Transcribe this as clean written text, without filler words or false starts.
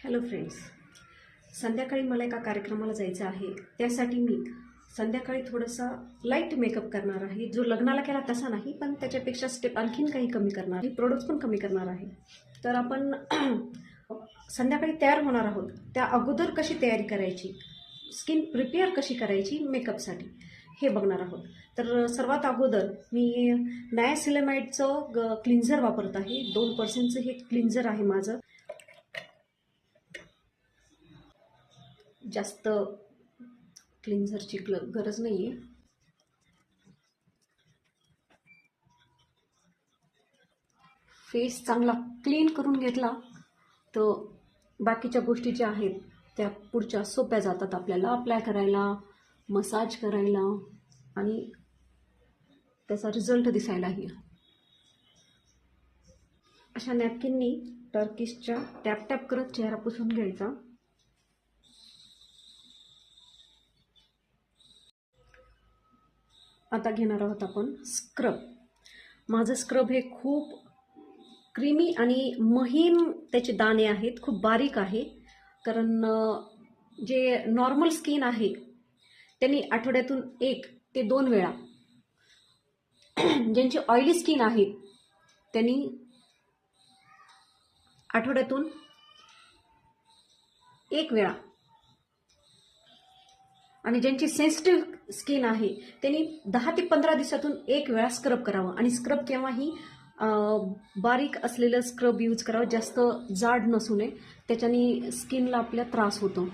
Hello friends, संध्याकाळी मला एका कार्यक्रमाला जायचं आहे. त्यासाठी मी संध्याकाळी थोडासा लाईट मेकअप करणार आहे. जो लग्नाला केला तसा नाही, पण त्याच्यापेक्षा स्टेप आणखीन काही कमी करणार आहे. प्रोडक्ट्स पण कमी करणार आहे. तर आपण संध्याकाळी तयार होणार आहोत. त्या अगोदर कशी तयारी करायची, स्किन प्रिपेअर कशी करायची मेकअपसाठी, हे बघणार आहोत. तर सर्वात अगोदर मी नायासिलामाइडचं क्लिन्झर वापरत आहे. 2% हे क्लिन्झर आहे माझं. जास्त क्लिन्झरची गरज नाही आहे. फेस चांगला क्लीन करून घेतला तर बाकीच्या गोष्टी ज्या आहेत त्या पुढच्या सोप्या जातात आपल्याला अप्लाय करायला, मसाज करायला आणि त्याचा रिझल्ट दिसायलाही. अशा नॅपकिननी टर्किशच्या टॅप टॅप करत चेहरा पुसून घ्यायचा. आता घेणार आहोत आपण स्क्रब. माझं स्क्रब हे खूप क्रीमी आणि महीन त्याचे दाणे आहेत, खूप बारीक आहे. कारण जे नॉर्मल स्किन आहे त्यांनी आठवड्यातून 1 ते 2 वेळा, ज्यांची ऑइली स्किन आहे त्यांनी आठवड्यातून 1 वेळा, आणि ज्यांची सेन्सिटिव्ह स्किन आहे त्यांनी 10 ते 15 दिवसातून 1 वेळा स्क्रब करावं. आणि स्क्रब केव्हाही बारीक असलेलं स्क्रब यूज करावं, जास्त जाड नसू नये, त्याच्याने स्किनला आपल्या त्रास होतो.